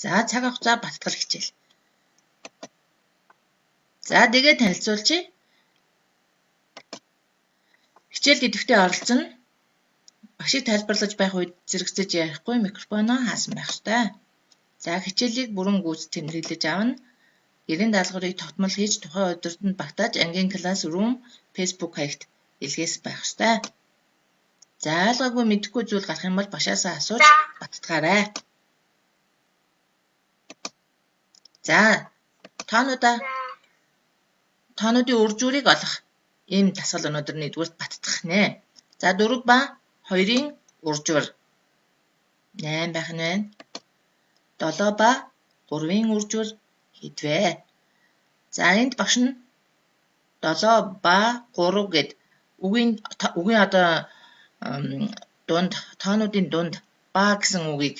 За цаг хугацаа баттгал хичээл. За тэгээ танилцуулъя. Хичээлд идэвхтэй оролцсон багшийг тайлбарлаж байх үед зэрэгцэж ярихгүй микрофоноо хаасан байх ёстой. За хичээлийг бүрэн гүйцэтгэх тэмдэглэж авна. Гэрийн даалгаврыг тогтмол хийж тухайн өдөртөнд багтааж ангийн класс room Facebook хаягт илгээс байх ёстой. За ойлгоогүй мэдэхгүй зүйл гарах юм бол багшаасаа асууж баттгаарай. За тоонуудын үр журийг олох ийм дасгал өнөөдөр нэгдүгürt баттгах нэ. За 4 ба 2-ын үр жур 8 байх нь байна. 7 ба 3-ын үр жур хэдвэ? За энд багш нь 7 ба 3 гэд үгийн одоо дунд тоонуудын дунд ба гэсэн үгийг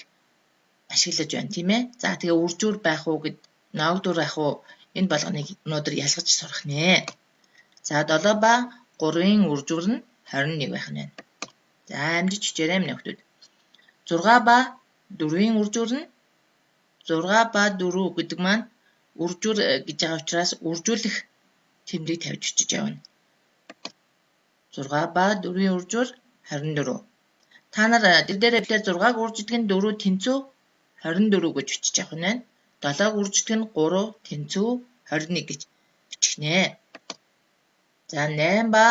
ашиглаж байна тийм ээ. За тэгээ үр жур байх уу гэд ноогдур байх уу энэ болгоныг өнөөдөр ялгаж сурах нэ. За 7 ба 3-ын үр жур нь 21 байх нь байна. За амжиж хичээрэй минь хүүхдүүд. 6 ба 4-ийн үр жур нь 6 ба 4 гэдэг маань үр жур гэж байгаа учраас үржүүлэх тэмдгийг тавьж бичиж явна. 6 ба 4-ийн үр жур 24. Та нар дээрээ 6-г үржидэг нь 4 тэнцүү 24 гэж бичиж явах нь байна. 7-г үржидэг нь 3 тэнцүү 21 гэж бичих нэ. За 8 ба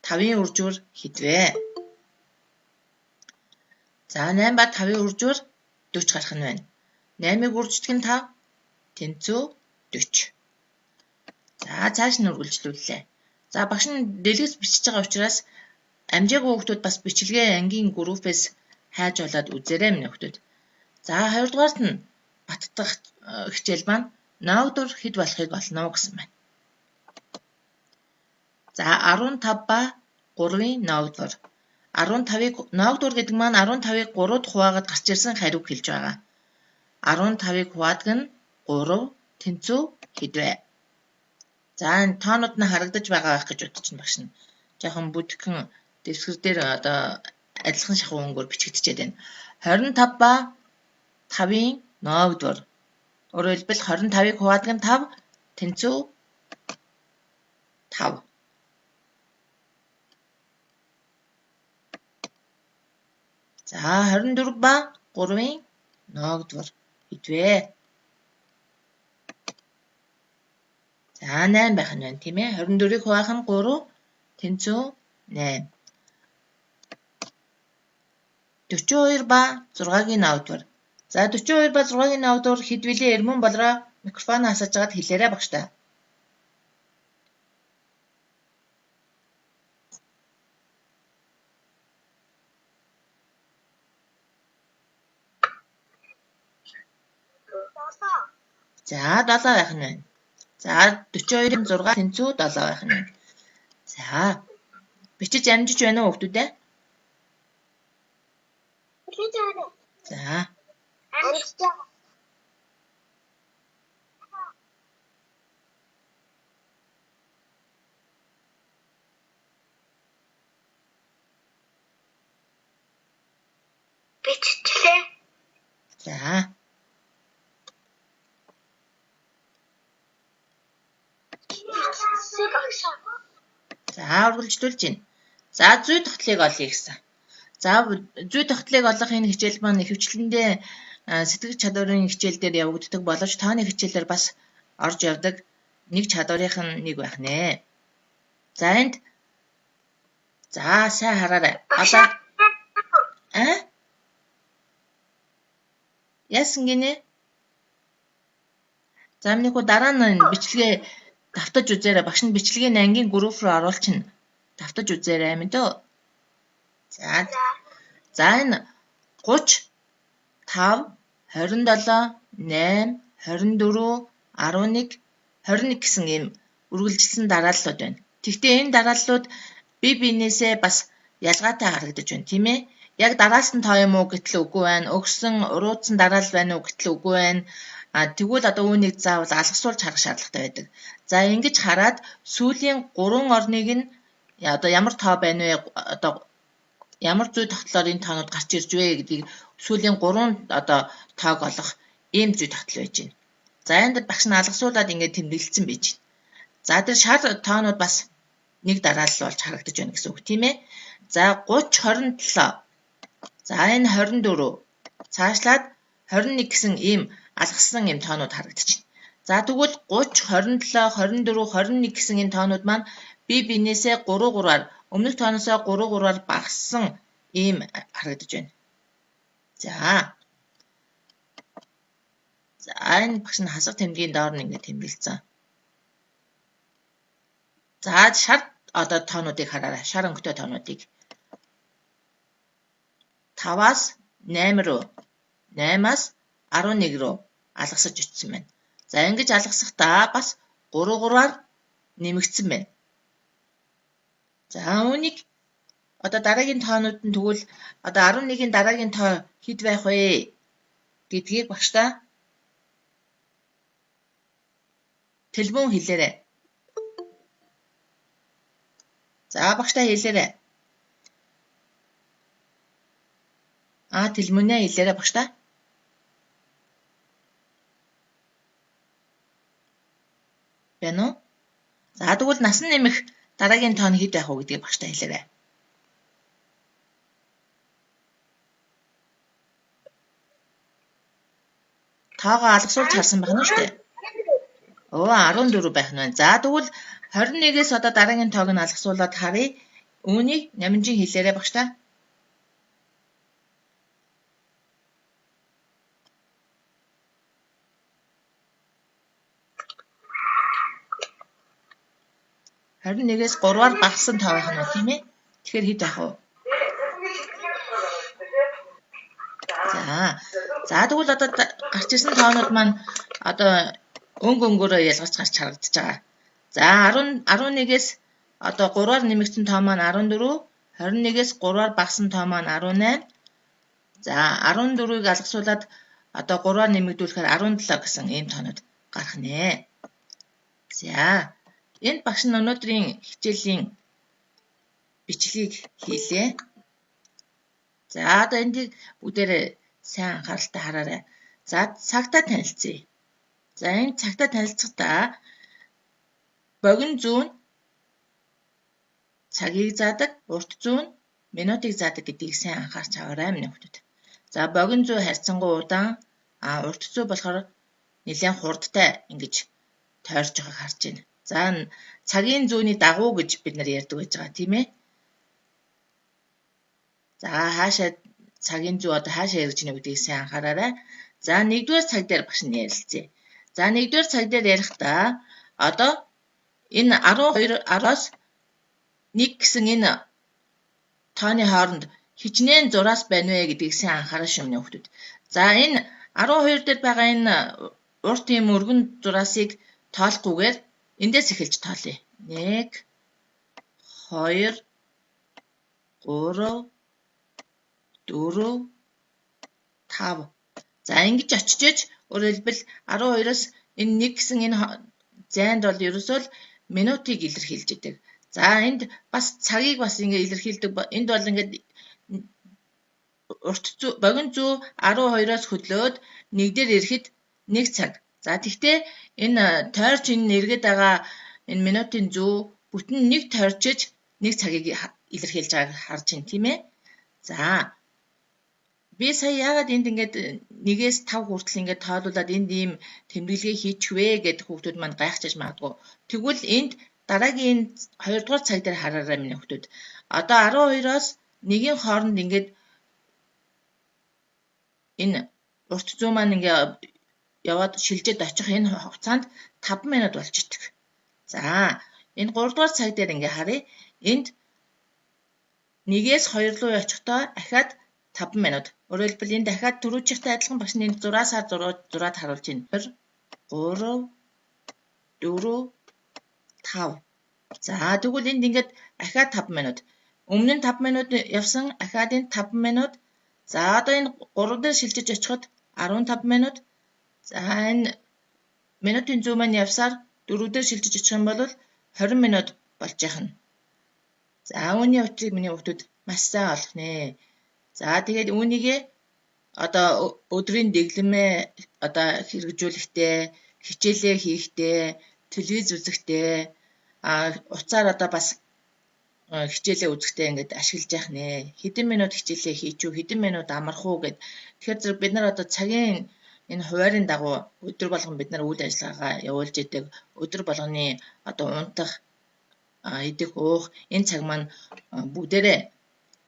5-ийн үр жур хэдвэ? За 8 ба 5-ийн үр жур 40 гарах нь байна. 8-ыг үржидэг нь 5 тэнцүү 40. За цааш нь үргэлжлүүллээ. За багш нь дэлгэц бичиж байгаа учраас амжаагүй хүүхдүүд бас бичлэгээ ангийн группээс хайж болоод үзээрэй минь хүүхдүүд. За 2 дугаарт нь баттгах хичээл маань ноогдур хэд болохыг олно гэсэн байна. За 15 ба 3-ын ноогдур. 15-ыг ноогдур гэдэг маань 15-ыг 3-д хуваагаад гарч ирсэн хариуг хэлж байгаа. 15-ыг хуваадаг нь 3 тэнцүү хэдвэ? За энэ тоонууд нь харагдаж байгаа байх гэж бодож байна багш нь. Жохон бүтгэн дэвсгэр дээр одоо адилхан шахуу өнгөөр бичигдчихэд байна. 25 ба 5-ын ноогдур. Өөрөөр хэлбэл 25-ыг хуваадаг нь 5 тэнцүү 5. За 24 ба 3-ын ноогдур хэдвэ? За 8 байх нь байна тийм ээ. 24-ийг хуваах нь 3 тэнцүү 8. 42 ба 6-гийн ноогдур. За 42 ба 6-гийн ноогдур хэдвэлээ эрмэн болроо микрофон хасаж агаад хэлээрэй багштай. За 7 байх нь байна. За 42-ын 6 тэнцүү 7 байх нь байна. За бичиж амжиж байна уу хүүхдүүд ээ? За. Биччихлээ. За. За үргэлжлүүлж байна. За зүй тогтлыг олъё гэсэн. За зүй тогтлыг олох энэ хичээл маань ихэвчлэндээ сэтгэх чадварын хичээл дээр явагддаг боловч тооны хичээлээр бас орж явдаг нэг чадварынх нь нэг байх нэ. За энд за сайн хараарай. Одоо яасан гинэ? За минийхүү дараа нь бичлэгээ давтаж үзээрэй. Багш нь бичлэгийг ангийн групп руу оруулчихна. Давтаж үзээрэй мэдөө. За энэ 30 5 27 8 24 11 21 гэсэн ийм үргэлжилсэн дарааллууд байна. Тэгвэл энэ дарааллууд бие биенээсээ бас ялгаатай харагдаж байна, тийм ээ? Яг дараас нь тоо юм уу гэтэл үгүй байна. Өгсөн уруудсан дараалал байна уу гэтэл үгүй байна. Тэгвэл одоо үүнийг заавал алгасуулж харах шаардлагатай байдаг. За ингэж хараад сүүлийн 3 орныг нь одоо ямар тоо байна вэ? Одоо ямар зүй тогтлоор энэ тоонууд гарч ирж вэ гэдгийг сүүлийн 3 одоо тоог олох ийм зүй тогтол байж байна. За энд багш нь алгасуулаад ингээд тэмдэглэсэн байж байна. За тэр шар тоонууд бас нэг дараалал болж харагдаж байна гэсэн үг тийм ээ. За 30 27. За энэ 24. Цаашлаад 21 гэсэн ийм алгасан ийм тоонууд харагдаж байна. За тэгвэл 30 27 24 21 гэсэн энэ тоонууд маань бие биенээсээ 3-3-аар өмнөх тооноосоо 3-3-аар багассан ийм харагдаж байна. За энэ багш нь хасах тэмдгийн доор нь ингээд тэмдэглэсэн. За шар одоо тоонуудыг хараарай. Шар өнгөтэй тоонуудыг 5-аас 8 руу 8-аас 11 руу алгасаж очсон байна. За ингэж алгасахдаа бас 3-3-аар нэмэгдсэн байна. За үүнийг одоо дараагийн тоонууд нь тэгвэл одоо 11-ийн дараагийн тоо хэд байх вэ гэдгийг багштай телефон хэлээрэй. За багштай хэлээрэй. Телефонээ хэлээрэй багштай. Байна уу? За тэгвэл насан нэмэх дараагийн тоон хэд байх вэ гэдгийг багштай хэлээрэй. Тоогоо алгасуулж харсан байна шүү дээ. 14 байх нь байна. За тэгвэл 21-ээс одоо дараагийн тоог нь алгасуулаад харъя. Үүнийг нямжин хэлээрэй багштай. Харин нэгээс 3-аар багассан тоо байх нь тийм ээ. Тэгэхээр хэд байх вэ? За тэгвэл одоо гарч ирсэн тоонууд маань одоо өнгөөрөө ялгарч гарч харагдаж байгаа. За 11-ээс одоо 3-аар нэмэгдсэн тоо маань 14, 21-ээс 3-аар багассан тоо маань 18. За 14-ийг алгасуулаад одоо 3-аар нэмэгдүүлэхээр 17 гэсэн ийм тоонууд гарах нэ. За энд багш нь өнөөдрийн хичээлийн бичлэгийг хийлээ. За одоо эндийг бүгдээрээ сайн анхааралтай хараарай. За цагтаа танилцъя. За энэ цагтаа танилцахдаа богино зүүн цагийг заадаг, урт зүүн минутыг заадаг гэдгийг сайн анхаарч аваарай минь хүүхдүүд. За богино зүү харьцангуй удаан, урт зүү болохоор нэлээд хурдтай ингэж тойрч байгааг харж байна. За цагийн зүүний дагуу гэж бид нар ярьдаг байж байгаа тийм ээ. За хаашаа цагийн зүү одоо хаашаа яриж гэнэ гэдгийг сайн анхаараарай. За 1-р цаг дээр багш нь ярилцъя. За 1-р цаг дээр ярихдаа одоо энэ 12-оос 1 гэсэн энэ тооны хооронд хичнээн зураас байна вэ гэдгийг сайн анхаарах шимнэ хүүхдүүд. За энэ 12 дээр байгаа энэ урт юм өргөн зураасыг тоолохгүйгээр эндээс эхэлж тоолъё. 1 2 3 4 5. За ингэж очиж өөрөөр хэлбэл 12-оос энэ 1 гэсэн энэ зайд бол ерөөсөө л минутыг илэрхийлж идэг. За энд бас цагийг бас ингэ илэрхийлдэг. Энд бол ингээд урт зүү богино зүү 12-оос хөдлөөд 1 дээр ирэхэд 1 цаг. За тэгвэл энэ тойрч энэ эргээд байгаа энэ минутын зүү бүтэн 1 тойрчиж 1 цагийг илэрхийлж байгааг харж байна тийм ээ. За би сая яагаад энд ингээд 1-ээс 5 хүртэл ингээд тоолуулаад энд ийм тэмдэглэгээ хийчихвэ гэдэг хүүхдүүд маань гайхчихж магадгүй. Тэгвэл энд дараагийн 2 дугаар цаг дээр хараарай минь хүүхдүүд. Одоо 12-оос 1-ийн хооронд ингээд энэ урт зүү маань ингээд яваад шилжээд очих энэ хугацаанд 5 минут болж идэг. За энэ 3 дугаар цаг дээр ингээд харъя. Энд 1-ээс 2 руу очихдоо ахаад 5 минут. Өөрөөр хэлбэл энэ дахиад түрүүчийнхтэй адилхан багш нь 6-аар 6-аад харуулж байна. 1 3 4 5. За тэгвэл энд ингээд ахаад 5 минут. Өмнө нь 5 минут явсан, ахаад энэ 5 минут. За одоо энэ 3 дээр шилжиж очиход 15 минут. За энэ минутын зүү маань явсаар 4 дээр шилжиж очих юм бол 20 минут болж яхна. За үүний утгыг миний хүүхдүүд маш сайн олох нэ. За тэгээд үүнийгээ одоо өдрийн дэглэмээ одоо хэрэгжүүлэхдээ, хичээлээ хийхдээ, телевиз үзэхдээ уцаар одоо бас хичээлээ үзэхдээ ингээд ашиглаж яах нэ. Хэдэн минут хичээлээ хийчихв, хэдэн минут амарх уу гэд. Тэгэхээр зэрэг бид нар одоо цагийн энэ хуваарийн дагуу өдөр болгон бид нар үйл ажиллагаагаа явуулж идэг. Өдөр болгоны одоо унтах, идэх, уух энэ цаг маань бүгдээрээ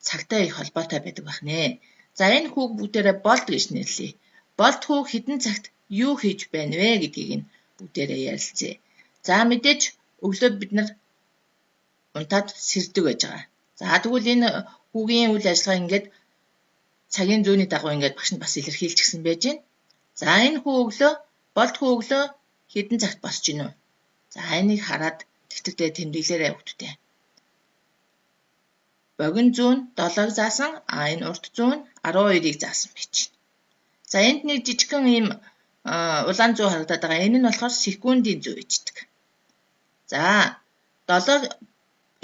цагтай их холбоотой байдаг байх нэ. За энэ хүүг бүгдээрээ болд гэж нэрлэе. Болд хүү хэдэн цагт юу хийж байна вэ гэдгийг нь бүгдээрээ ярилцъя. За мэдээж өглөө бид нар унтаад сэрдэг байж байгаа. За тэгвэл энэ хүүгийн үйл ажиллагаа ингээд цагийн зүйний дагуу ингээд багш нь бас илэрхийлчихсэн байж байна. За энэ хүү өглөө, болд хүү өглөө хэдэн цагт босч гинэ үү? За энийг хараад дэвтэртээ тэмдэглээрэй хүүхдүүдээ. Богино зүүн 7-г заасан, энэ урт зүүн 12-ыг заасан байж байна. За энд нэг жижигхэн ийм улаан зүү харагдаад байгаа. Энэ нь болохоор секундын зүү ичдэг. За 7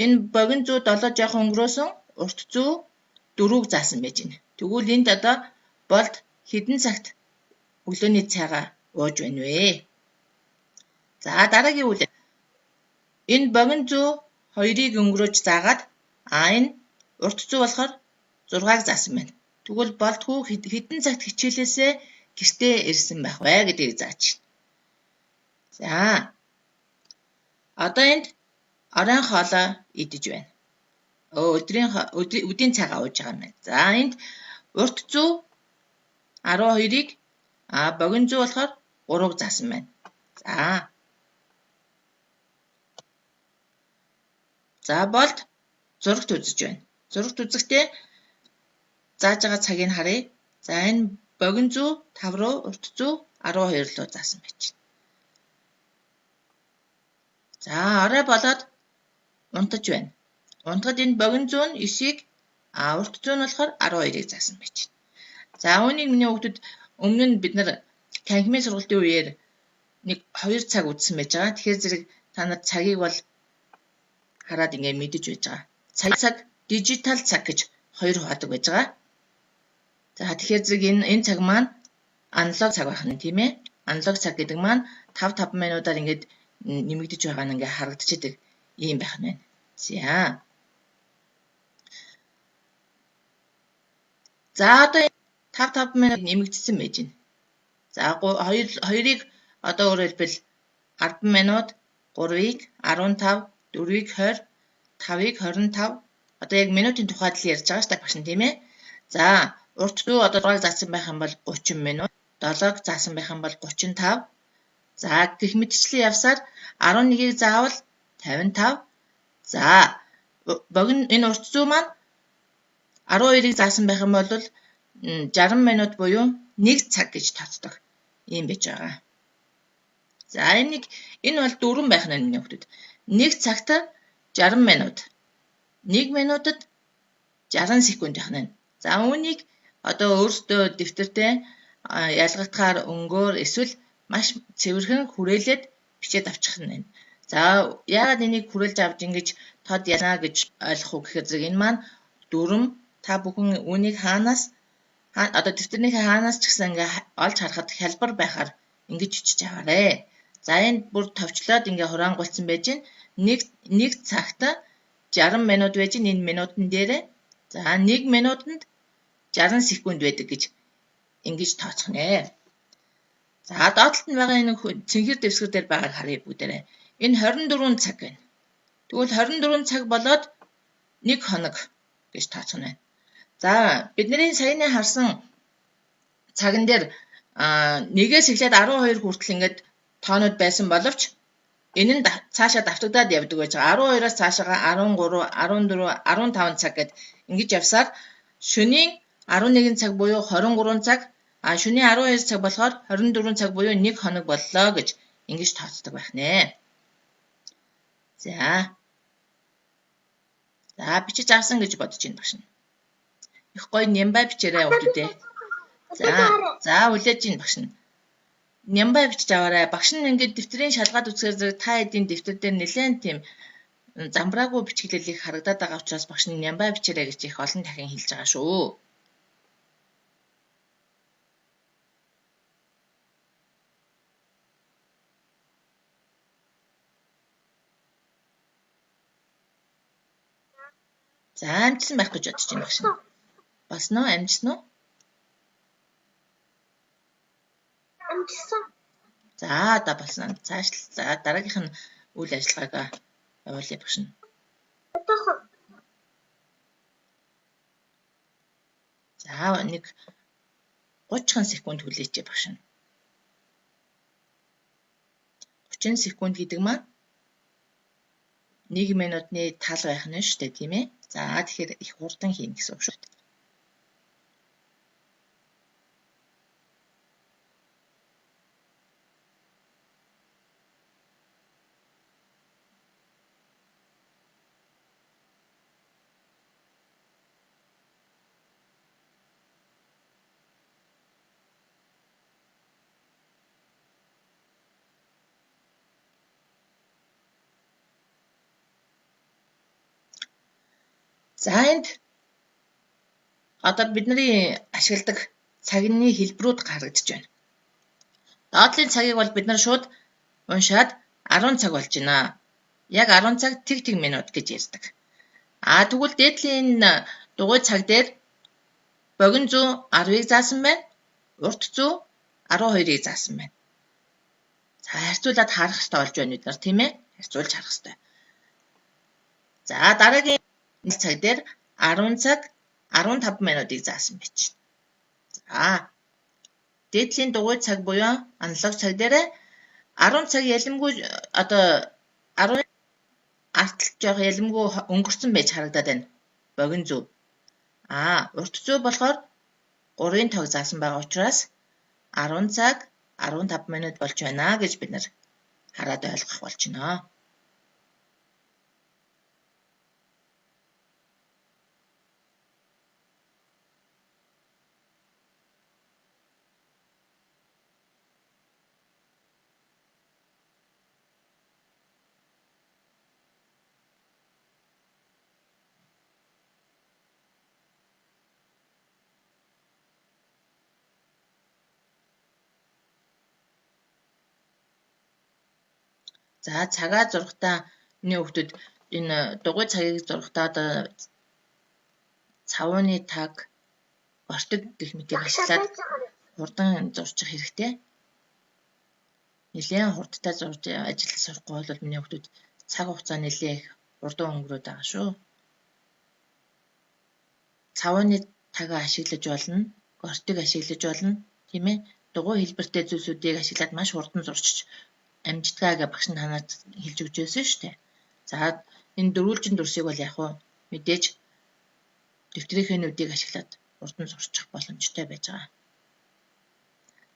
энэ богино зүү 7 жоохон өнгөрөөсөн, урт зүү 4-г заасан байж байна. Тэгвэл энд одоо болд хэдэн цагт өглөөний цайгаа ууж байна вэ? За дараагийн үйл энэ богино зүү 2-ыг өнгөрөөж заагаад энэ урт зүү болохоор 6-г заасан байна. Тэгвэл болд хүү хэдэн цагт хичээлээсээ гэртээ ирсэн байх вэ гэдгийг зааж байна. За одоо энд оройн хоолой идэж байна. Өдрийн цагаа ууж байгаа юм байна. За энд урт зүү 12-ыг богино зүү болохоор 3-г заасан байна. За болд зурагт үзэж байна. Зурагт үзэхдээ зааж байгаа цагийг харъя. За энэ богино зүү 5 руу, урт зүү 12 руу заасан байж байна. За орой болоод унтаж байна. Унтахад энэ богино зүү нь 9-ийг, урт зүү нь болохоор 12-ыг заасан байж байна. За үүнийг миний хүүхдүүд өмнө нь бид нар танхимын сургалтын үеэр нэг 2 цаг үзсэн байж байгаа. Тэгэхээр зэрэг та нар цагийг бол хараад ингээд мэдэж байж байгаа. Цаг, дижитал цаг гэж хоёр хуваадаг байж байгаа. За тэгэхээр зэрэг энэ цаг маань аналог цаг байх нь тийм ээ. Аналог цаг гэдэг маань 5 минутаар ингээд нэмэгдэж байгаа нь ингээд харагдчихэдэг юм байх нь байна. За одоо 5 минут нэмэгдсэн байж байна. За 2-ыг одоо өөрөөр хэлбэл 10 минут, 3-ыг 15, 4-ыг 20, 5-ыг 25. Одоо яг минутын тухайд л ярьж байгаа шүү дээ багш нь тийм ээ. За урт зүү одоо 6-г заасан байх юм бол 30 минут, 7-г заасан байх юм бол 35. За гэх мэтчлэн явсаар 11-ийг заавал 55. За богино энэ урт зүү маань 12-ыг заасан байх юм бол 60 минут буюу 1 цаг гэж тооцдог юм байж байгаа. За энэ бол дөрвөн байх нь миний хүүхдүүд. 1 цагт 60 минут. 1 минутад 60 секунд байх нь. За үүнийг одоо өөрсдөө дэвтэртээ ялгагдахаар өнгөөр эсвэл маш цэвэрхэн хүрээлээд бичээд авчих нь байна. За яагаад энийг хүрээлж авч ингэж тод ялна гэж ойлгох уу гэхээр зэрэг энэ маань дүрм та бүхэн үүнийг хаанаас одоо дэвтэрнийхээ хаанаас ч гэсэн ингээ олж харахад хялбар байхаар ингэж бичиж аваарэ. За энэ бүр товчлоод ингээ хураангуйлсан байж гин 1 цагт 60 минут байж гин энэ минутын дээрээ. За 1 минутанд 60 секунд байдаг гэж ингэж тооцох нэ. За доотлолт нь байгаа энэ цэнхэр дэвсгэр дээр байгааг харъя бүгдээрээ. Энэ 24 цаг байна. Тэгвэл 24 цаг болоод 1 хоног гэж тооцох нь байна. За бидний саяны харсан цаган дээр 1-ээс эхлээд 12 хүртэл ингээд тоонууд байсан боловч энэ нь цаашаа давтагдаад явдаг байж байгаа. 12-аас цаашаага 13, 14, 15 цаг гэд ингэж явсаар шөнийн 11 цаг буюу 23 цаг, шөнийн 12 цаг болохоор 24 цаг буюу 1 хоног боллоо гэж ингэж тооцдог байх нэ. За бичиж авсан гэж бодож байна багш нь. Их гоё нямбай бичээрэй хүүхдүүдээ. За үлээж чинь багш нь. Нямбай бичиж аваарай. Багш нь ингээд дэвтрийн шалгаад үзэхээр зэрэг та эдийн дэвтэр дээр нэлээд тийм замбраагүй бичгэлэлийг харагдаад байгаа учраас багш нь нямбай бичээрэй гэж их олон дахин хэлж байгаа шүү. За амжсан байх гэж бодож байна багш нь. Болсон уу? Амжсан уу? Амжсан. За одоо болсон. За дараагийнх нь үйл ажиллагаагаа явуулъя багш нь. За нэг 30 секунд хүлээчээ багш нь. 30 секунд гэдэг маань 1 минутны тал байх нь шүү дээ, тийм ээ? За тэгэхээр их хурдан хийн гэсэн үг шүү дээ. За энд одоо бидний ашигладаг цагны хэлбэрүүд гаргагдж байна. Доотлын цагийг бол бид нар шууд уншаад 10 цаг болж байна. Яг 10 цаг тэг минут гэж ярьдаг. Тэгвэл дээдлийн дугуй цаг дээр богино зүү 10-ыг заасан байна. Урт зүү 12-ыг заасан байна. За харьцуулаад харах хэрэгтэй болж байна бид нар, тийм ээ? Харьцуулж харах хэрэгтэй. За дараагийн цаг дээр 10 цаг 15 минутыг заасан байж. За дээдлийн дугуй цаг буюу аналог цаг дээр 10 цаг ялимгүй одоо 10 арталт жоох ялимгүй өнгөрцөн байж харагдаад байна. Богино зүү. Урт зүү болохоор 3-ын тог заасан байгаа учраас 10 цаг 15 минут болж байна гэж бид нар хараад ойлгох болж байна. За цагаа зурхтаа миний хүүхдүүд энэ дугуй цагийг зурхтаа одоо цавууны таг ортог гэх мэтийг ашиглаад хурдан зурчих хэрэгтэй. Нэлээд хурдтай зурж ажиллаж сурахгүй бол миний хүүхдүүд цаг хугацаа нэлээд хурдан өнгөрөөд байгаа шүү. Цавууны тагаа ашиглаж болно, ортог ашиглаж болно, тийм ээ? Дугуй хэлбэртэй зүйлсүүдийг ашиглаад маш хурдан зурчих амжтгаа гэж багш нь танаад хэлж өгч байсан шүү дээ. За энэ дөрвөлжин дүрсийг бол яг хуу мэдээж дэвтрийнхээ нүдийг ашиглаад хурдан зурчих боломжтой байж байгаа.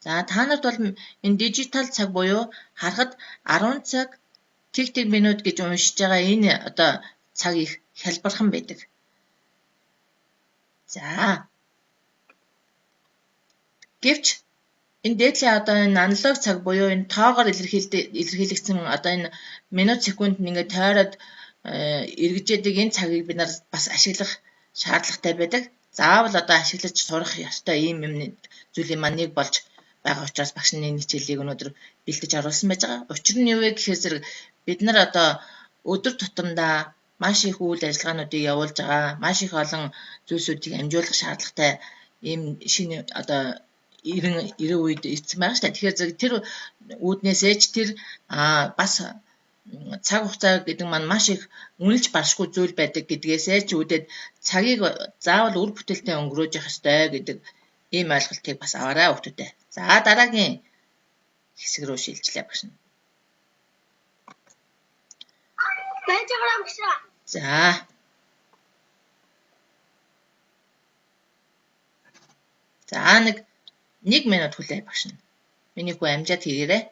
За та нарт бол энэ дижитал цаг буюу харахад 10 цаг тэг минут гэж уншиж байгаа энэ одоо цаг их хялбархан байдаг. За гэвч энэ дээдлийн одоо энэ аналог цаг буюу энэ тоогоор илэрхийлэгдсэн одоо энэ минут секунд ингээд тойроод эргэжээдэг энэ цагийг бид нар бас ашиглах шаардлагатай байдаг. Заавал одоо ашиглаж сурах ёстой ийм юм зүйлийн маань нэг болж байгаа учраас багш нь энэ хичээлийг өнөөдөр бэлдэж оруулсан байж байгаа. Учир нь юу вэ гэхээр зэрэг бид нар одоо өдөр тутамдаа маш их үйл ажиллагаануудыг явуулж байгаа, маш их олон зүйлсүүдийг амжуулах шаардлагатай ийм шинэ одоо 90 үед ирсэн байгаа шүү дээ. Тэгэхээр зэрэг тэр үүднээсээ ч тэр бас цаг хугацаа гэдэг маань маш их үнэлж баршгүй зүйл байдаг гэдгээсээ ч үүдээд цагийг заавал үр бүтээлтэй өнгөрөөж явах ёстой гэдэг ийм ойлголтыг бас аваарай хүүхдүүдээ. За дараагийн хэсэг рүү шилжлээ багш нь. Байж байгаа багш. За. За 1 минут хүлээ багш нь. Миний хүү амжаад хийгээрэй.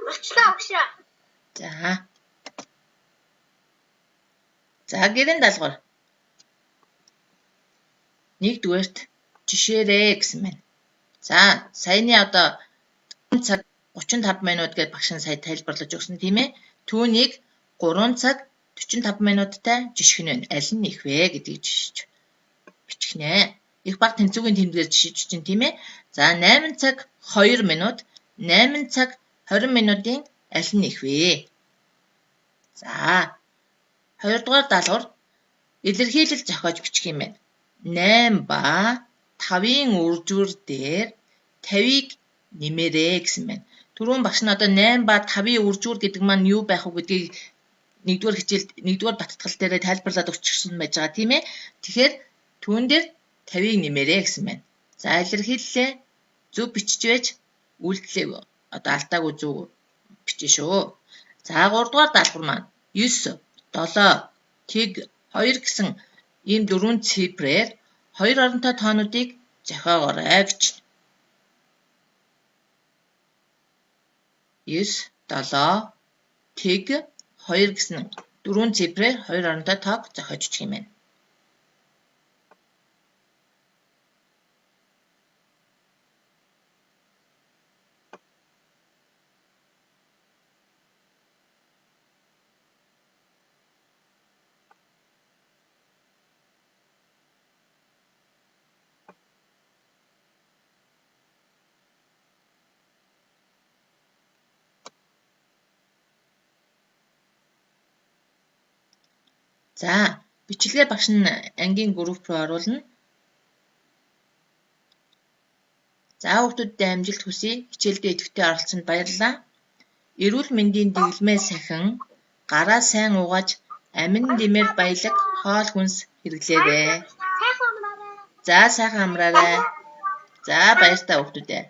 Болчлоо багш. За. За гэрэн даалгавар. 1-дүгээрт жишээрээ гэсэн байна. За саяны одоо цаг 35 минут гэж багш нь сая тайлбарлаж өгсөн тийм ээ. Түүнийг 3 цаг 45 минуттай жишгэн байна. Аль нь их вэ гэдгийг жишж бичих нэ. их баг тэнцвүүгийн тэмдгээр жишиж чинь тийм ээ. За 8 цаг 2 минут, 8 цаг 20 минутын аль нь их вэ? За 2 дугаар даалгавар илэрхийлэл зохиож бичих юм байна. 8 ба 5-ын үржүүр дээр 50-ыг нэмээрэй гэсэн байна. Түрүүн багш нь одоо 8 ба 5-ын үржүүр гэдэг маань юу байх вэ гэдгийг нэгдүгээр хичээлд нэгдүгээр баттгал дээр тайлбарлаад өгчихсөн байж байгаа тийм ээ. Тэгэхээр түүн дээр 50-ыг нэмээрэй гэсэн байна. За илэрхийллээ зөв бичиж байж үйлдэлээ одоо алдаагүй зөв бичиж шүү. За 3 дугаар даалгавар маань 9, 7, тэг 2 гэсэн ийм дөрвөн цифрээр 2 оронтой тоонуудыг зохиогоорой гэж. 9, 7, тэг 2 гэсэн дөрвөн цифрээр 2 оронтой тоог зохиож бичих юм байна. За, бичлэгээ багш нь ангийн групп руу оруулна. За, хүүхдүүдэд амжилт хүсье. Хичээлдээ идэвхтэй оролцсонд баярлалаа. Эрүүл мэндийн дэглэмээ сахин, гараа сайн угааж, амин дэмээр баялаг, хоол хүнс хэрэглээрэй. За, сайхан амраарай. За, баяр та хүүхдүүдээ.